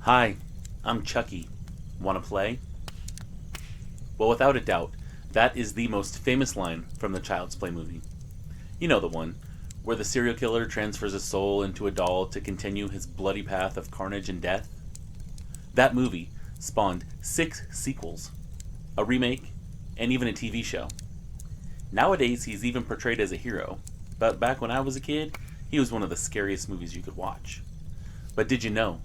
Hi, I'm Chucky. Wanna play? Well, without a doubt, that is the most famous line from the Child's Play movie. You know the one, where the serial killer transfers a soul into a doll to continue his bloody path of carnage and death? That movie spawned 6 sequels, a remake, and even a TV show. Nowadays, he's even portrayed as a hero, but back when I was a kid, he was one of the scariest movies you could watch. But did you know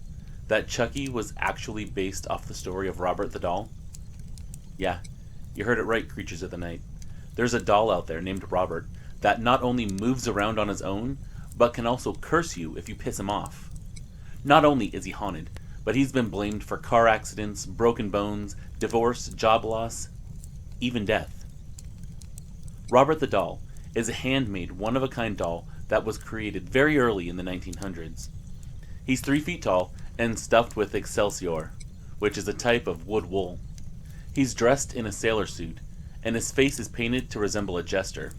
that Chucky was actually based off the story of Robert the Doll? Yeah, you heard it right, creatures of the night. There's a doll out there named Robert that not only moves around on his own, but can also curse you if you piss him off. Not only is he haunted, but he's been blamed for car accidents, broken bones, divorce, job loss, even death. Robert the Doll is a handmade, one-of-a-kind doll that was created very early in the 1900s. He's 3 feet tall and stuffed with excelsior, which is a type of wood wool. He's dressed in a sailor suit, and his face is painted to resemble a jester.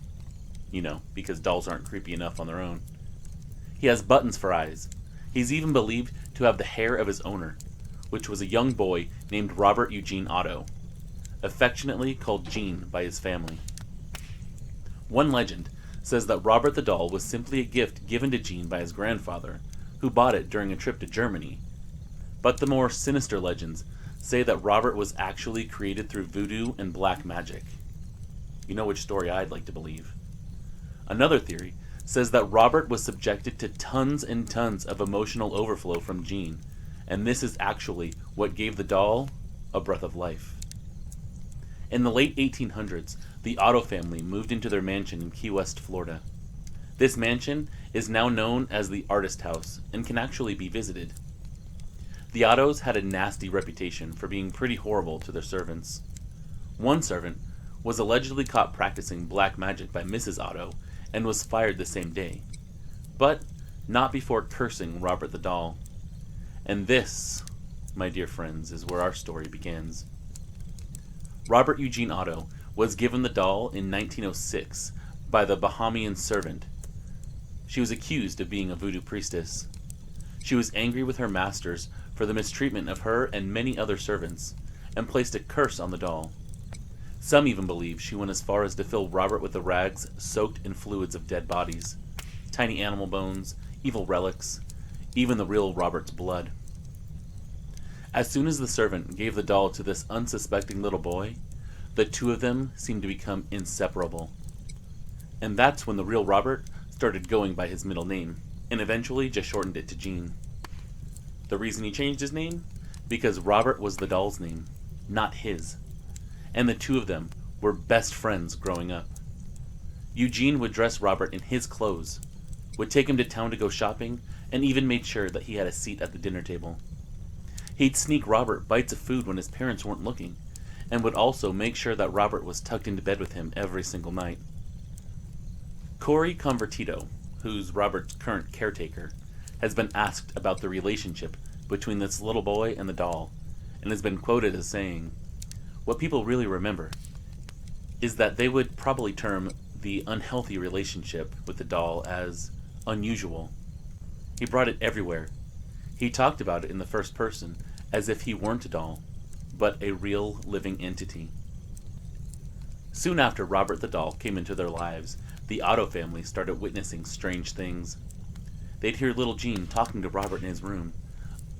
You know, because dolls aren't creepy enough on their own. He has buttons for eyes. He's even believed to have the hair of his owner, which was a young boy named Robert Eugene Otto, affectionately called Gene by his family. One legend says that Robert the Doll was simply a gift given to Gene by his grandfather, who bought it during a trip to Germany. But the more sinister legends say that Robert was actually created through voodoo and black magic. You know which story I'd like to believe. Another theory says that Robert was subjected to tons and tons of emotional overflow from Gene, and this is actually what gave the doll a breath of life. In the late 1800s, the Otto family moved into their mansion in Key West, Florida. This mansion is now known as the Artist House and can actually be visited. The Ottos had a nasty reputation for being pretty horrible to their servants. One servant was allegedly caught practicing black magic by Mrs. Otto and was fired the same day, but not before cursing Robert the Doll. And this, my dear friends, is where our story begins. Robert Eugene Otto was given the doll in 1906 by the Bahamian servant. She was accused of being a voodoo priestess. She was angry with her masters for the mistreatment of her and many other servants, and placed a curse on the doll. Some even believe she went as far as to fill Robert with the rags soaked in fluids of dead bodies, tiny animal bones, evil relics, even the real Robert's blood. As soon as the servant gave the doll to this unsuspecting little boy, the two of them seemed to become inseparable. And that's when the real Robert started going by his middle name, and eventually just shortened it to Gene. The reason he changed his name? Because Robert was the doll's name, not his. And the two of them were best friends growing up. Eugene would dress Robert in his clothes, would take him to town to go shopping, and even made sure that he had a seat at the dinner table. He'd sneak Robert bites of food when his parents weren't looking, and would also make sure that Robert was tucked into bed with him every single night. Corey Convertito, who's Robert's current caretaker, has been asked about the relationship between this little boy and the doll, and has been quoted as saying, "What people really remember is that they would probably term the unhealthy relationship with the doll as unusual. He brought it everywhere. He talked about it in the first person as if he weren't a doll, but a real living entity." Soon after Robert the Doll came into their lives, the Otto family started witnessing strange things. They'd hear little Gene talking to Robert in his room,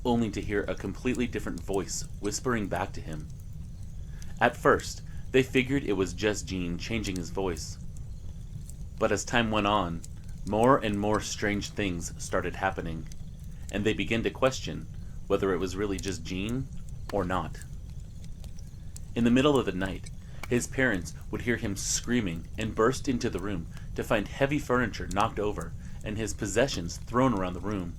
only to hear a completely different voice whispering back to him. At first, they figured it was just Gene changing his voice. But as time went on, more and more strange things started happening, and they began to question whether it was really just Gene or not. In the middle of the night, his parents would hear him screaming and burst into the room to find heavy furniture knocked over and his possessions thrown around the room.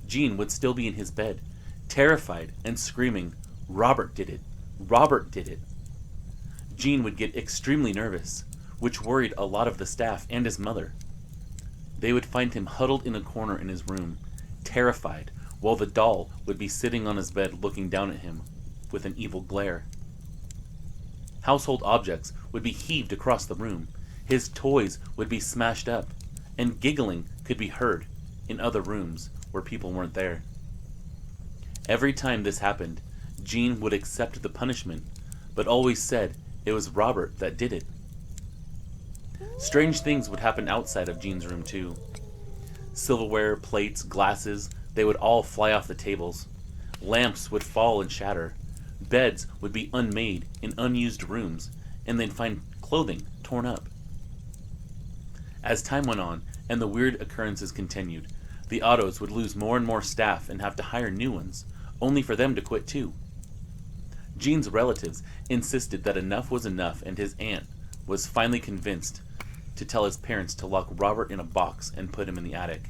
Gene would still be in his bed, terrified and screaming, "Robert did it! Robert did it!" Gene would get extremely nervous, which worried a lot of the staff and his mother. They would find him huddled in a corner in his room, terrified, while the doll would be sitting on his bed looking down at him with an evil glare. Household objects would be heaved across the room, his toys would be smashed up, and giggling could be heard in other rooms where people weren't there. Every time this happened, Jean would accept the punishment, but always said it was Robert that did it. Strange things would happen outside of Jean's room too. Silverware, plates, glasses, they would all fly off the tables. Lamps would fall and shatter. Beds would be unmade in unused rooms, and they'd find clothing torn up. As time went on, and the weird occurrences continued, the Ottos would lose more and more staff and have to hire new ones, only for them to quit too. Jean's relatives insisted that enough was enough, and his aunt was finally convinced to tell his parents to lock Robert in a box and put him in the attic.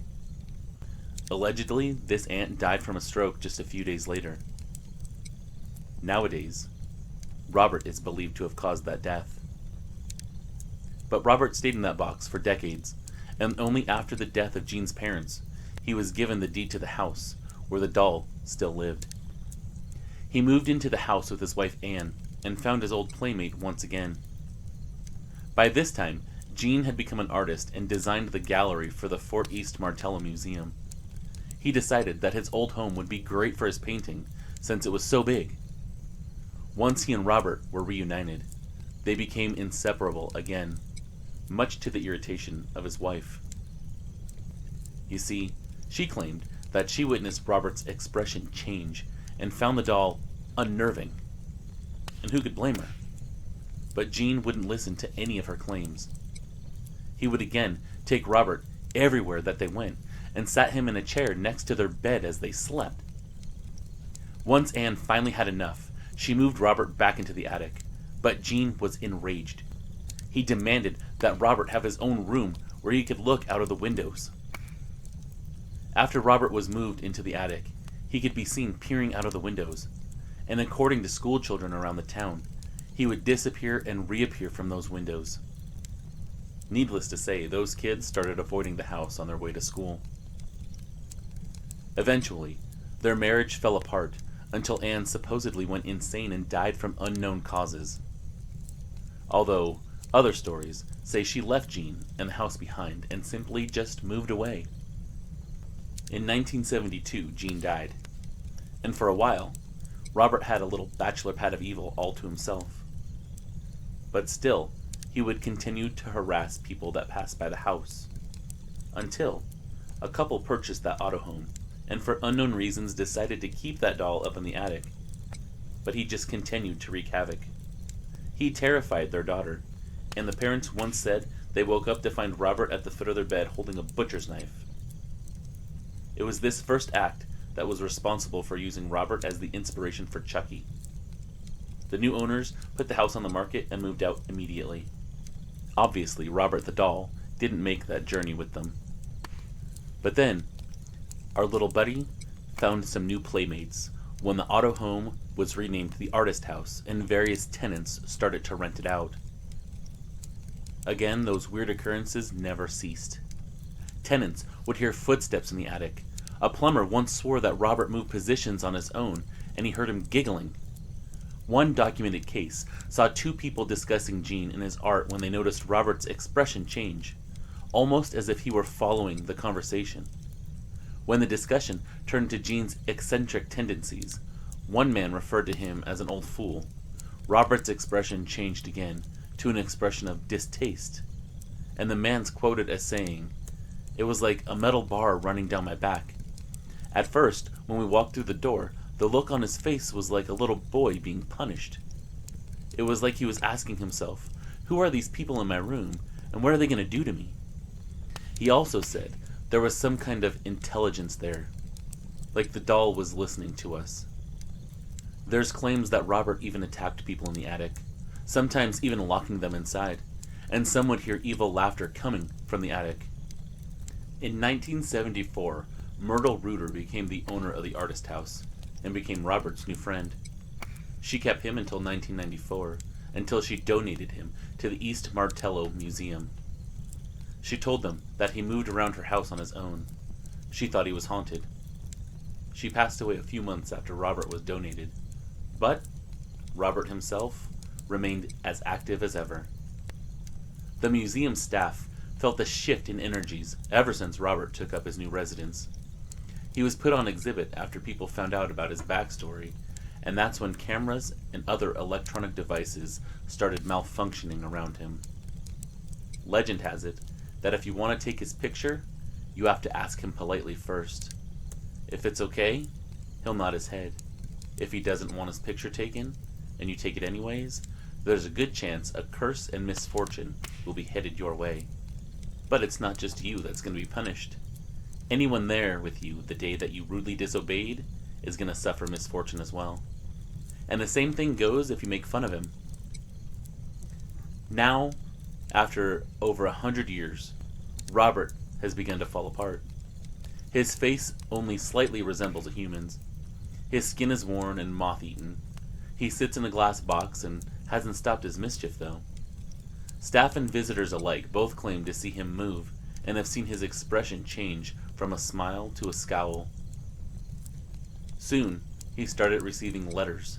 Allegedly, this aunt died from a stroke just a few days later. Nowadays, Robert is believed to have caused that death. But Robert stayed in that box for decades, and only after the death of Jean's parents, he was given the deed to the house, where the doll still lived. He moved into the house with his wife Anne, and found his old playmate once again. By this time, Jean had become an artist and designed the gallery for the Fort East Martello Museum. He decided that his old home would be great for his painting, since it was so big. Once he and Robert were reunited, they became inseparable again, much to the irritation of his wife. You see, she claimed that she witnessed Robert's expression change and found the doll unnerving. And who could blame her? But Jean wouldn't listen to any of her claims. He would again take Robert everywhere that they went and sat him in a chair next to their bed as they slept. Once Anne finally had enough, she moved Robert back into the attic, but Jean was enraged. He demanded that Robert have his own room where he could look out of the windows. After Robert was moved into the attic, he could be seen peering out of the windows, and according to school children around the town, he would disappear and reappear from those windows. Needless to say, those kids started avoiding the house on their way to school. Eventually, their marriage fell apart until Anne supposedly went insane and died from unknown causes. Although, other stories say she left Jean and the house behind and simply just moved away. In 1972, Jean died, and for a while, Robert had a little bachelor pad of evil all to himself. But still, he would continue to harass people that passed by the house, until a couple purchased that Otto home, and for unknown reasons decided to keep that doll up in the attic. But he just continued to wreak havoc. He terrified their daughter, and the parents once said they woke up to find Robert at the foot of their bed holding a butcher's knife. It was this first act that was responsible for using Robert as the inspiration for Chucky. The new owners put the house on the market and moved out immediately. Obviously, Robert the doll didn't make that journey with them. But then, our little buddy found some new playmates when the Otto home was renamed the Artist House and various tenants started to rent it out. Again, those weird occurrences never ceased. Tenants would hear footsteps in the attic. A plumber once swore that Robert moved positions on his own, and he heard him giggling. One documented case saw two people discussing Jean and his art when they noticed Robert's expression change, almost as if he were following the conversation. When the discussion turned to Jean's eccentric tendencies, one man referred to him as an old fool. Robert's expression changed again to an expression of distaste, and the man's quoted as saying, "It was like a metal bar running down my back. At first, when we walked through the door, the look on his face was like a little boy being punished. It was like he was asking himself, who are these people in my room, and what are they going to do to me?" He also said there was some kind of intelligence there, like the doll was listening to us. There's claims that Robert even attacked people in the attic, sometimes even locking them inside, and some would hear evil laughter coming from the attic. In 1974, Myrtle Reuter became the owner of the Artist House, and became Robert's new friend. She kept him until 1994, until she donated him to the East Martello Museum. She told them that he moved around her house on his own. She thought he was haunted. She passed away a few months after Robert was donated, but Robert himself remained as active as ever. The museum staff felt the shift in energies ever since Robert took up his new residence. He was put on exhibit after people found out about his backstory, and that's when cameras and other electronic devices started malfunctioning around him. Legend has it that if you want to take his picture, you have to ask him politely first. If it's okay, he'll nod his head. If he doesn't want his picture taken, and you take it anyways, there's a good chance a curse and misfortune will be headed your way. But it's not just you that's going to be punished. Anyone there with you the day that you rudely disobeyed is going to suffer misfortune as well. And the same thing goes if you make fun of him. Now, after over 100 years, Robert has begun to fall apart. His face only slightly resembles a human's. His skin is worn and moth-eaten. He sits in a glass box and hasn't stopped his mischief, though. Staff and visitors alike both claim to see him move and have seen his expression change from a smile to a scowl. Soon, he started receiving letters,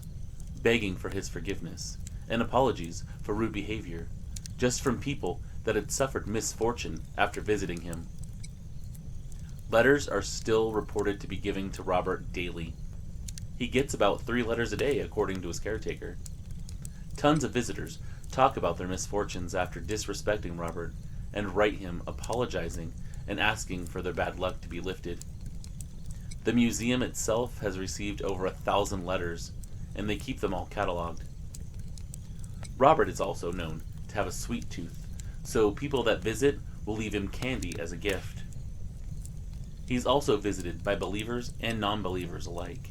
begging for his forgiveness and apologies for rude behavior, just from people that had suffered misfortune after visiting him. Letters are still reported to be given to Robert daily. He gets about 3 letters a day, according to his caretaker. Tons of visitors talk about their misfortunes after disrespecting Robert and write him apologizing and asking for their bad luck to be lifted. The museum itself has received over 1,000 letters, and they keep them all cataloged. Robert is also known to have a sweet tooth, so people that visit will leave him candy as a gift. He's also visited by believers and non-believers alike.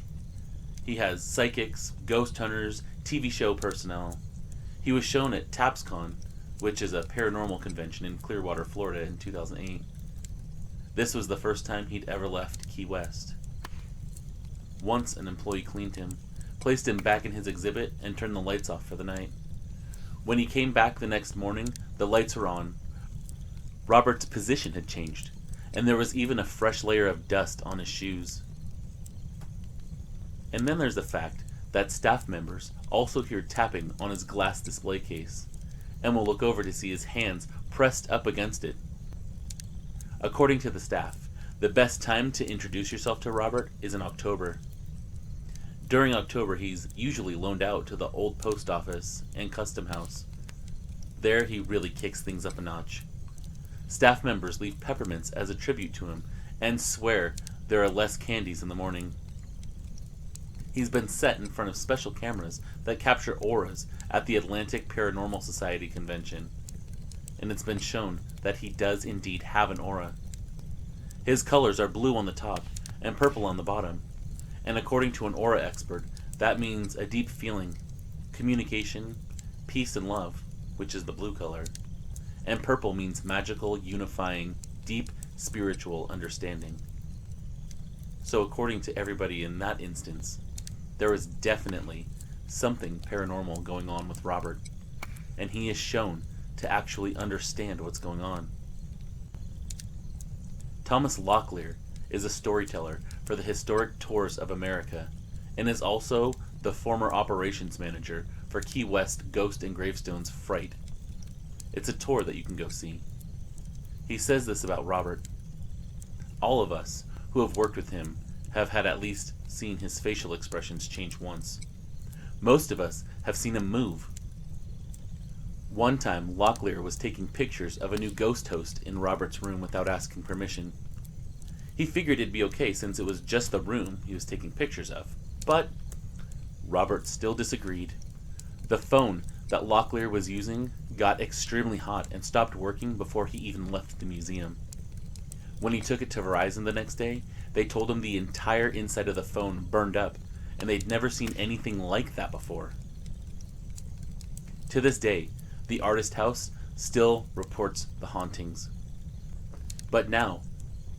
He has psychics, ghost hunters, TV show personnel. He was shown at TAPSCon, which is a paranormal convention in Clearwater, Florida in 2008. This was the first time he'd ever left Key West. Once an employee cleaned him, placed him back in his exhibit, and turned the lights off for the night. When he came back the next morning, the lights were on. Robert's position had changed, and there was even a fresh layer of dust on his shoes. And then there's the fact that staff members also hear tapping on his glass display case, and will look over to see his hands pressed up against it. According to the staff, the best time to introduce yourself to Robert is in October. During October, he's usually loaned out to the old post office and custom house. There, he really kicks things up a notch. Staff members leave peppermints as a tribute to him and swear there are less candies in the morning. He's been set in front of special cameras that capture auras at the Atlantic Paranormal Society convention, and it's been shown that he does indeed have an aura. His colors are blue on the top and purple on the bottom, and according to an aura expert, that means a deep feeling, communication, peace and love, which is the blue color, and purple means magical, unifying, deep spiritual understanding. So according to everybody in that instance, there is definitely something paranormal going on with Robert, and he is shown to actually understand what's going on. Thomas Locklear is a storyteller for the Historic Tours of America, and is also the former operations manager for Key West Ghost and Gravestones Fright. It's a tour that you can go see. He says this about Robert: all of us who have worked with him have had at least seen his facial expressions change once. Most of us have seen him move. One time, Locklear was taking pictures of a new ghost host in Robert's room without asking permission. He figured it'd be okay since it was just the room he was taking pictures of, but Robert still disagreed. The phone that Locklear was using got extremely hot and stopped working before he even left the museum. When he took it to Verizon the next day, they told him the entire inside of the phone burned up, and they'd never seen anything like that before. To this day, the artist house still reports the hauntings. But now,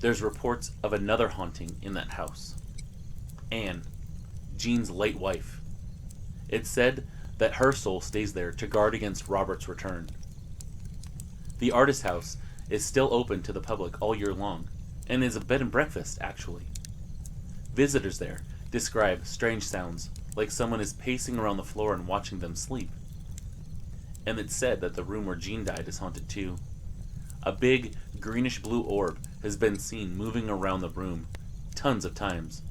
there's reports of another haunting in that house. Anne, Jean's late wife. It's said that her soul stays there to guard against Robert's return. The artist house is still open to the public all year long, and is a bed and breakfast, actually. Visitors there describe strange sounds, like someone is pacing around the floor and watching them sleep. And it's said that the room where Jean died is haunted too. A big, greenish-blue orb has been seen moving around the room, tons of times,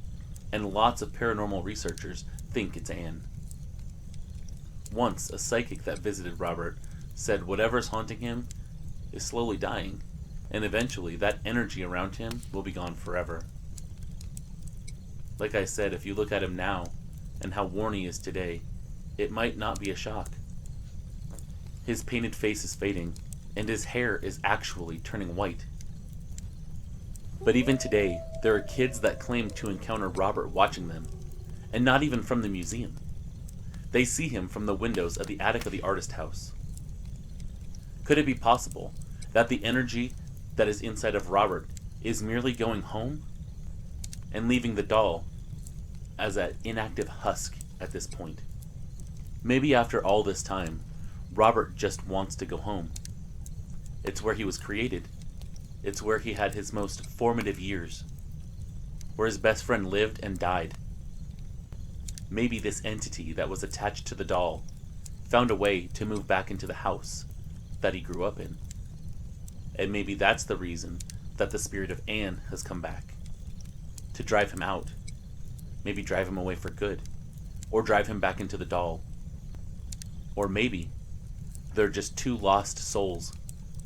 and lots of paranormal researchers think it's Anne. Once, a psychic that visited Robert said whatever's haunting him is slowly dying, and eventually that energy around him will be gone forever. Like I said, if you look at him now and how worn he is today, it might not be a shock. His painted face is fading, and his hair is actually turning white. But even today, there are kids that claim to encounter Robert watching them, and not even from the museum. They see him from the windows of the attic of the artist house. Could it be possible that the energy that is inside of Robert is merely going home and leaving the doll as an inactive husk at this point? Maybe after all this time, Robert just wants to go home. It's where he was created. It's where he had his most formative years, where his best friend lived and died. Maybe this entity that was attached to the doll found a way to move back into the house that he grew up in. And maybe that's the reason that the spirit of Anne has come back. To drive him out. Maybe drive him away for good. Or drive him back into the doll. Or maybe they're just two lost souls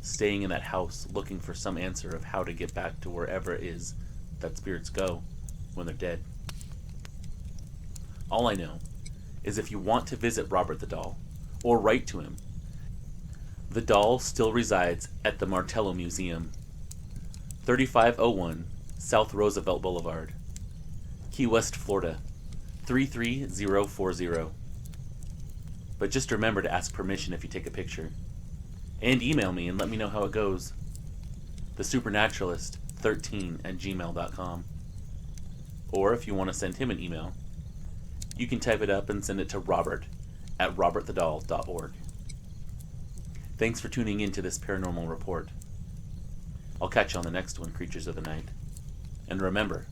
staying in that house looking for some answer of how to get back to wherever it is that spirits go when they're dead. All I know is if you want to visit Robert the doll, or write to him, the doll still resides at the Martello Museum, 3501 South Roosevelt Blvd, Key West, Florida, 33040. But just remember to ask permission if you take a picture. And email me and let me know how it goes. thesupernaturalist13@gmail.com. Or if you want to send him an email, you can type it up and send it to robert@robertthedoll.org. Thanks for tuning in to this paranormal report. I'll catch you on the next one, Creatures of the Night. And remember,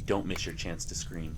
don't miss your chance to scream.